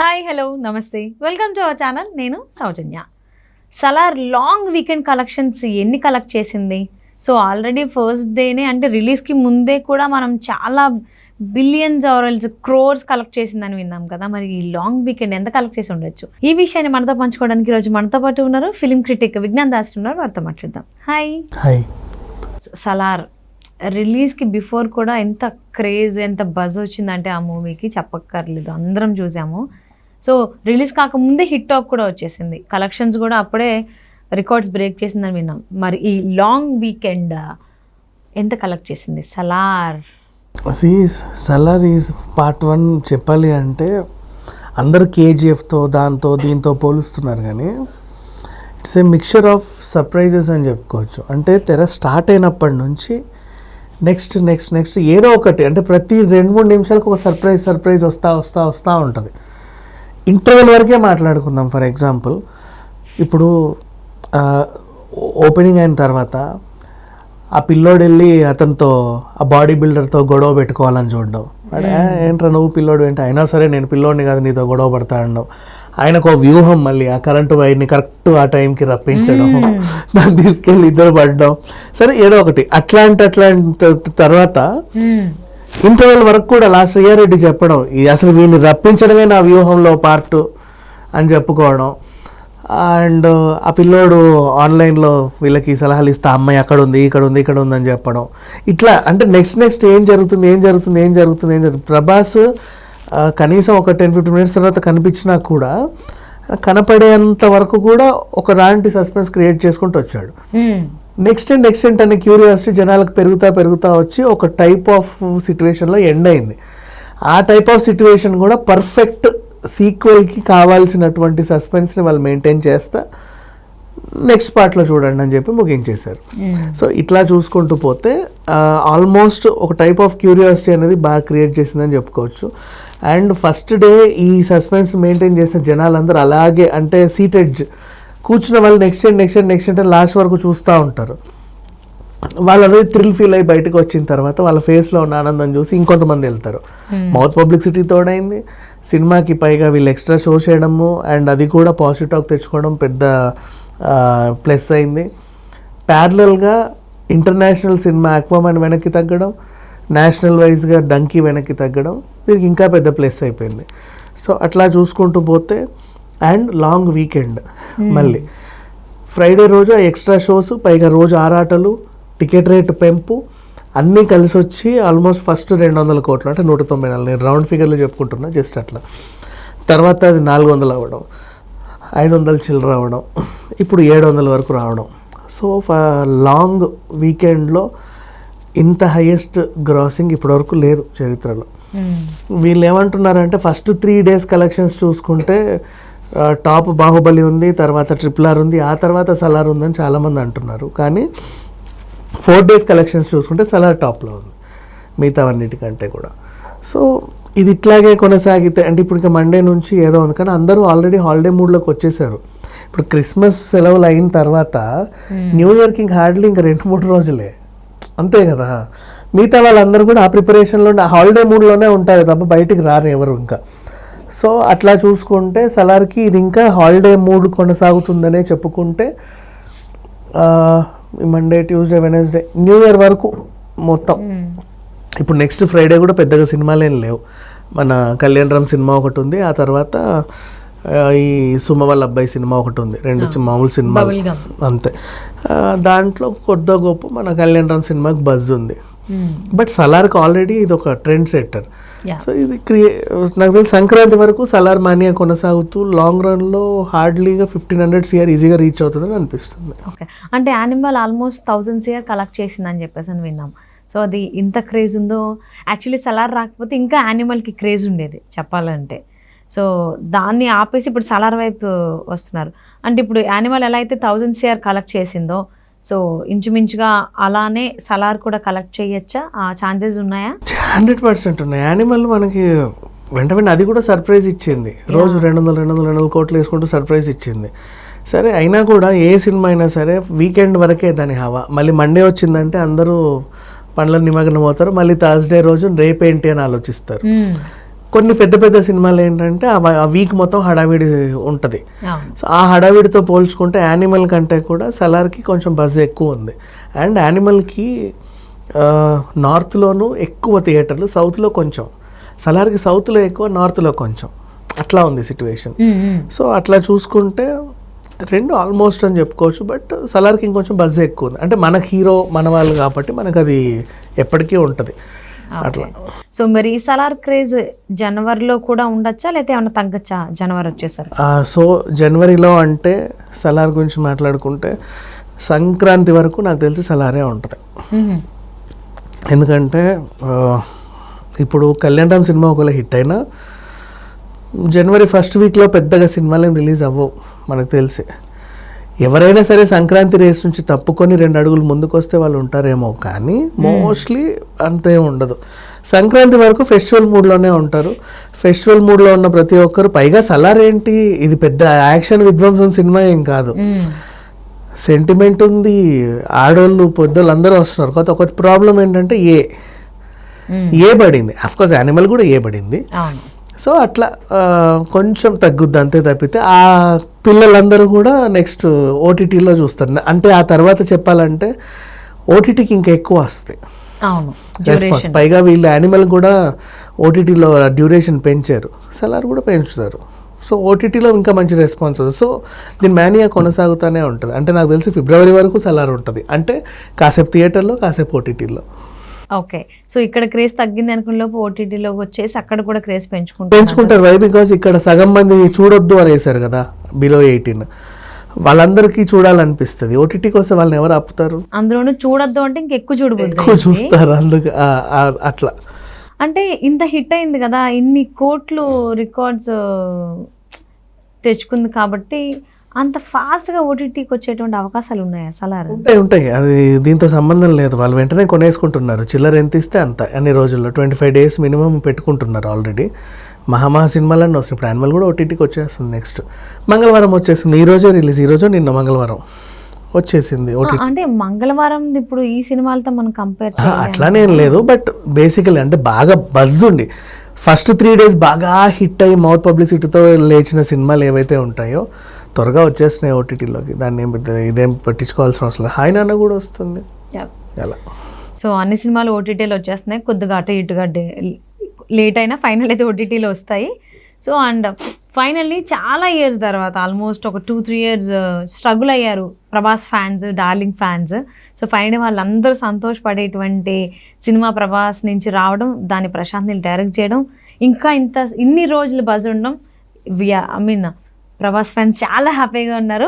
Hi hello నమస్తే welcome to our channel. నేను సౌజన్య. Salaar long weekend collections ఎన్ని కలెక్ట్ చేసింది? సో ఆల్రెడీ ఫస్ట్ డేనే అంటే రిలీజ్కి ముందే కూడా మనం చాలా బిలియన్స్ ఆర్ఎల్స్ క్రోర్స్ కలెక్ట్ చేసిందని విన్నాం కదా. మరి ఈ లాంగ్ వీకెండ్ ఎంత కలెక్ట్ చేసి ఉండొచ్చు? ఈ విషయాన్ని మనతో పంచుకోవడానికి ఈరోజు మనతో పాటు ఉన్నారు ఫిలిం క్రిటిక్ విజ్ఞాన్ దాస్ ఉన్నారు. వారితో మాట్లాడదాం. హాయ్. సలార్ రిలీజ్కి బిఫోర్ కూడా ఎంత క్రేజ్ ఎంత బజ్ వచ్చిందంటే ఆ మూవీకి చెప్పక్కర్లేదు, అందరం చూసాము. సో రిలీజ్ కాకముందే హిట్ టాక్ కూడా వచ్చేసింది, కలెక్షన్స్ కూడా అప్పుడే రికార్డ్స్ బ్రేక్ చేసిందని విన్నాం. మరి ఈ లాంగ్ వీకెండ్ ఎంత కలెక్ట్ చేసింది సలార్? సలార్ ఈజ్ పార్ట్ 1 చెప్పాలి అంటే అందరూ కేజీఎఫ్తో దాంతో దీంతో పోలుస్తున్నారు, కానీ it's a mixture of surprises అని చెప్పుకోవచ్చు. అంటే తెర స్టార్ట్ అయినప్పటి నుంచి నెక్స్ట్ ఏదో ఒకటి, అంటే ప్రతి 2-3 నిమిషాలకు ఒక సర్ప్రైజ్ వస్తూ ఉంటుంది. ఇంటర్వెల్ వరకే మాట్లాడుకుందాం. ఫర్ ఎగ్జాంపుల్, ఇప్పుడు ఓపెనింగ్ అయిన తర్వాత ఆ పిల్లోడు వెళ్ళి అతనితో ఆ బాడీ బిల్డర్తో గొడవ పెట్టుకోవాలని చూడడం. ఏంట్రా నువ్వు పిల్లోడు ఏంటి, అయినా సరే నేను పిల్లోడిని కాదు నీతో గొడవ పడతా అనడం. ఆయనకు ఒక వ్యూహం, మళ్ళీ ఆ కరెంటు వైర్ని కరెక్ట్ ఆ టైంకి రప్పించడం, దాన్ని తీసుకెళ్ళి ఇద్దరు పడడం. సరే ఏదో ఒకటి అట్లాంటి తర్వాత ఇంటర్వెల్ వరకు కూడా లాస్ట్ రియారెడ్డి చెప్పడం అసలు వీడిని రప్పించడమే నా వ్యూహంలో పార్ట్ అని చెప్పుకోవడం. అండ్ ఆ పిల్లోడు ఆన్లైన్లో వీళ్ళకి సలహాలు ఇస్తా, అమ్మాయి అక్కడ ఉంది ఇక్కడ ఉంది అని చెప్పడం. ఇట్లా అంటే నెక్స్ట్ ఏం జరుగుతుంది. ప్రభాస్ కనీసం ఒక 10-15 మినిట్స్ తర్వాత కనిపించినా కూడా కనపడేంత వరకు కూడా ఒక లాంటి సస్పెన్స్ క్రియేట్ చేసుకుంటూ వచ్చాడు. నెక్స్ట్ అనే క్యూరియాసిటీ జనాలకు పెరుగుతా వచ్చి ఒక టైప్ ఆఫ్ సిచ్యువేషన్లో ఎండ్ అయింది. ఆ టైప్ ఆఫ్ సిచ్యువేషన్ కూడా పర్ఫెక్ట్ సీక్వెల్కి కావాల్సినటువంటి సస్పెన్స్ని వాళ్ళు మెయింటైన్ చేస్తా నెక్స్ట్ పార్ట్లో చూడండి అని చెప్పి ముగించేశారు. సో ఇట్లా చూసుకుంటూ పోతే ఆల్మోస్ట్ ఒక టైప్ ఆఫ్ క్యూరియాసిటీ అనేది బాగా క్రియేట్ చేసిందని చెప్పుకోవచ్చు. అండ్ ఫస్ట్ డే ఈ సస్పెన్స్ మెయింటైన్ చేసిన జనాలందరూ అలాగే, అంటే సీటెడ్ కూర్చున్న వాళ్ళు నెక్స్ట్ లాస్ట్ వరకు చూస్తూ ఉంటారు. వాళ్ళు అదే థ్రిల్ ఫీల్ అయ్యి బయటకు వచ్చిన తర్వాత వాళ్ళ ఫేస్లో ఉన్న ఆనందం చూసి ఇంకొంతమంది వెళ్తారు. మౌత్ పబ్లిసిటీ తోడైంది సినిమాకి, పైగా వీళ్ళు ఎక్స్ట్రా షో చేయడము అండ్ అది కూడా పాజిటివ్ టాక్ తెచ్చుకోవడం పెద్ద ప్లస్ అయింది. ప్యారలల్గా ఇంటర్నేషనల్ సినిమా అక్వామాన్ వెనక్కి తగ్గడం, నేషనల్ వైజ్గా డంకీ వెనక్కి తగ్గడం దీనికి ఇంకా పెద్ద ప్లస్ అయిపోయింది. సో అట్లా చూసుకుంటూ పోతే అండ్ లాంగ్ వీకెండ్, మళ్ళీ ఫ్రైడే రోజు ఎక్స్ట్రా షోస్, పైగా రోజు ఆరాటలు, టికెట్ రేట్ పెంపు అన్నీ కలిసి వచ్చి ఆల్మోస్ట్ ఫస్ట్ 200 కోట్లు, అంటే 194, నేను రౌండ్ ఫిగర్లు చెప్పుకుంటున్నా జస్ట్ అట్లా. తర్వాత అది 400 అవ్వడం, 500 చిల్లర అవ్వడం, ఇప్పుడు 700 వరకు రావడం. సో లాంగ్ వీకెండ్లో ఇంత హైయెస్ట్ గ్రాసింగ్ ఇప్పటివరకు లేదు చరిత్రలో. వీళ్ళు ఏమంటున్నారంటే ఫస్ట్ 3 days కలెక్షన్స్ చూసుకుంటే టాప్ బాహుబలి ఉంది, తర్వాత RRR ఉంది, ఆ తర్వాత సలార్ ఉందని చాలామంది అంటున్నారు. కానీ 4 days కలెక్షన్స్ చూసుకుంటే సలార్ టాప్లో ఉంది మిగతావన్నిటికంటే కూడా. సో ఇది ఇట్లాగే కొనసాగితే, అంటే ఇప్పుడు ఇంకా మండే నుంచి ఏదో ఉంది, కానీ అందరూ ఆల్రెడీ హాలిడే మూడ్లోకి వచ్చేసారు. ఇప్పుడు క్రిస్మస్ సెలవులు అయిన తర్వాత న్యూ ఇయర్కి ఇంకా హార్డ్లీ ఇంకా 2-3 రోజులే అంతే కదా. మిగతా వాళ్ళందరూ కూడా ఆ ప్రిపరేషన్లో హాలిడే మూడ్లోనే ఉంటారు తప్ప బయటికి రారు ఎవరు ఇంకా. సో అట్లా చూసుకుంటే సలార్కి ఇది ఇంకా హాలిడే మూడ్ కొనసాగుతుందనే చెప్పుకుంటే Monday, Tuesday, Wednesday, new year వరకు మొత్తం. ఇప్పుడు నెక్స్ట్ ఫ్రైడే కూడా పెద్దగా సినిమాలేం లేవు. మన కళ్యాణ్ రామ్ సినిమా ఒకటి ఉంది, ఆ తర్వాత ఈ సుమ వాళ్ళ అబ్బాయి సినిమా ఒకటి ఉంది, 2 మామూలు సినిమాలు అంతే. దాంట్లో కొద్ద గొప్ప మన కళ్యాణ్ రామ్ సినిమాకి బజ్ ఉంది. బట్ సలార్కి ఆల్రెడీ ఇది ఒక ట్రెండ్ సెట్టర్. సో ఇది నాకు తెలిసి సంక్రాంతి వరకు సలార్ మానియా కొనసాగుతూ లాంగ్ రన్లో హార్డ్లీగా 1500 CR ఈజీగా రీచ్ అవుతుందని అనిపిస్తుంది. ఓకే, అంటే యానిమల్ ఆల్మోస్ట్ 1000 CR కలెక్ట్ చేసిందని చెప్పేసి అని విన్నాం. సో అది ఇంత క్రేజ్ ఉందో, యాక్చువల్లీ సలార్ రాకపోతే ఇంకా యానిమల్కి క్రేజ్ ఉండేది చెప్పాలంటే. సో దాన్ని ఆపేసి ఇప్పుడు సలార్ వైపు వస్తున్నారు. అంటే ఇప్పుడు యానిమల్ ఎలా అయితే 1000 CR కలెక్ట్ చేసిందో, సో ఇంచుమించుగా అలానే సలార్ కూడా కలెక్ట్ చేయొచ్చా? ఆ ఛాన్సెస్ ఉన్నాయా? 100% ఉన్నాయి. యానిమల్ మనకి వెంటనే అది కూడా సర్ప్రైజ్ ఇచ్చింది. రోజు 200 కోట్లు వేసుకుంటూ సర్ప్రైజ్ ఇచ్చింది. సరే అయినా కూడా ఏ సినిమా అయినా సరే వీకెండ్ వరకే దాని హవా. మళ్ళీ మండే వచ్చిందంటే అందరూ పనుల నిమగ్నం అవుతారు. మళ్ళీ థర్స్డే రోజు రేపేంటి అని ఆలోచిస్తారు. కొన్ని పెద్ద పెద్ద సినిమాలు ఏంటంటే ఆ వీక్ మొత్తం హడావిడి ఉంటుంది. అవును. సో ఆ హడావిడితో పోల్చుకుంటే యానిమల్ కంటే కూడా సలార్కి కొంచెం బజ్ ఎక్కువ ఉంది. అండ్ యానిమల్కి నార్త్లోనూ ఎక్కువ థియేటర్లు, సౌత్లో కొంచెం. సలార్కి సౌత్లో ఎక్కువ, నార్త్లో కొంచెం, అట్లా ఉంది సిచ్యువేషన్. సో అట్లా చూసుకుంటే రెండు ఆల్మోస్ట్ అని చెప్పుకోవచ్చు. బట్ సలార్కి ఇంకొంచెం బజ్ ఎక్కువ ఉంది. అంటే మనకు హీరో మన వాళ్ళు కాబట్టి మనకు అది ఎప్పటికీ ఉంటుంది అట్లా. సో మరి ఈ సలార్ క్రేజ్ జనవరిలో కూడా ఉండొచ్చా, లేకపోతే ఏమన్నా తగ్గచ్చా జనవరి వచ్చేసరి? సో జనవరిలో అంటే సలార్ గురించి మాట్లాడుకుంటే సంక్రాంతి వరకు నాకు తెలిసి సలారే ఉంటుంది. ఎందుకంటే ఇప్పుడు కళ్యాణరామ్ సినిమా ఒకవేళ హిట్ అయినా జనవరి ఫస్ట్ వీక్లో పెద్దగా సినిమాలు ఏం రిలీజ్ అవ్వవు మనకు తెలిసి. ఎవరైనా సరే సంక్రాంతి రేస్ నుంచి తప్పుకొని 2 అడుగులు ముందుకు వస్తే వాళ్ళు ఉంటారేమో, కానీ మోస్ట్లీ అంతే ఉండదు. సంక్రాంతి వరకు ఫెస్టివల్ మూడ్లోనే ఉంటారు. ఫెస్టివల్ మూడ్లో ఉన్న ప్రతి ఒక్కరు, పైగా సలార్ ఏంటి, ఇది పెద్ద యాక్షన్ విధ్వంసం సినిమా ఏం కాదు, సెంటిమెంట్ ఉంది, ఆడోళ్ళు పొద్దులు అందరూ వస్తున్నారు. కొత్త ఒక ప్రాబ్లం ఏంటంటే ఏ పడింది, అఫ్కోర్స్ యానిమల్ కూడా ఏ పడింది. సో అట్లా కొంచెం తగ్గుద్ది అంతే తప్పితే ఆ పిల్లలందరూ కూడా నెక్స్ట్ ఓటీటీలో చూస్తారు. అంటే ఆ తర్వాత చెప్పాలంటే ఓటీటీకి ఇంకా ఎక్కువ వస్తుంది రెస్పాన్స్. పైగా వీళ్ళు యానిమల్ కూడా ఓటీటీలో డ్యూరేషన్ పెంచారు, సలార్ కూడా పెంచుతారు. సో ఓటీటీలో ఇంకా మంచి రెస్పాన్స్ వస్తుంది. సో దీని మేనియా కొనసాగుతూనే ఉంటుంది. అంటే నాకు తెలిసి ఫిబ్రవరి వరకు సలార్ ఉంటుంది. అంటే కాసేపు థియేటర్లో, కాసేపు ఓటీటీలో. ఓకే. సో ఇక్కడ క్రేజ్ తగ్గింది అనుకున్న లోపు ఓటీటీలోకి వచ్చేసి అక్కడ కూడా క్రేజ్ పెంచుకుంటారు. వై? బికాస్ ఇక్కడ సగం మంది చూడొద్దు అని వేశారు కదా, బిలో 18, వాళ్ళందరికీ చూడాలనిపిస్తుంది. ఓటీటీకి వస్తే వాళ్ళని ఎవరు ఆపుతారు? అందులోనూ చూడొద్దు అంటే ఇంకెక్కువ ఎక్కువ చూస్తారు. అందుకు అట్లా. అంటే ఇంత హిట్ అయింది కదా, ఇన్ని కోట్లు రికార్డ్స్ తెచ్చుకుంది కాబట్టి అంత ఫాస్ట్గా ఓటీటీకి వచ్చేటువంటి అవకాశాలు ఉన్నాయా సలార్? ఉంటాయి. అది దీంతో సంబంధం లేదు. వాళ్ళు వెంటనే కొనేసుకుంటున్నారు. చిల్లర ఎంత ఇస్తే అంత. అన్ని రోజుల్లో 25 days మినిమం పెట్టుకుంటున్నారు ఆల్రెడీ. మహా సినిమాలన్నీ వస్తాయి. ఇప్పుడు యానిమల్ కూడా ఓటీటీకి వచ్చేస్తుంది. నెక్స్ట్ మంగళవారం వచ్చేసింది. ఈ రోజే రిలీజ్, ఈ రోజు నిన్న మంగళవారం వచ్చేసింది ఓటీటీ. అంటే మంగళవారం ఇప్పుడు ఈ సినిమాలతో మనం కంపేర్ అట్లానే లేదు. బట్ బేసికలీ అంటే బాగా బజ్ ఉండి ఫస్ట్ 3 days బాగా హిట్ అయ్యి మౌత్ పబ్లిసిటీతో లేచిన సినిమాలు ఏవైతే ఉంటాయో త్వరగా వచ్చేస్తున్నాయి ఓటీటీలోకి. దాన్ని ఇదేం పట్టించుకోవాల్సిన అవసరం లేదు. హాయ్ నాన్న కూడా వస్తుంది అలా. సో అన్ని సినిమాలు ఓటీటీలో వచ్చేస్తున్నాయి. కొద్దిగా అటు ఇటుగా లేట్ అయినా ఫైనల్ అయితే ఓటీటీలో వస్తాయి. సో అండ్ ఫైనల్లీ చాలా ఇయర్స్ తర్వాత ఆల్మోస్ట్ ఒక 2-3 years స్ట్రగుల్ అయ్యారు Prabhas fans, darling fans. So final వాళ్ళందరూ సంతోషపడేటువంటి సినిమా ప్రభాస్ నుంచి రావడం, దాన్ని ప్రశాంత్ నీల్ డైరెక్ట్ చేయడం, ఇంకా ఇన్ని రోజులు బజ్ ఉండడం, ప్రభాస్ ఫ్యాన్స్ చాలా హ్యాపీగా ఉన్నారు.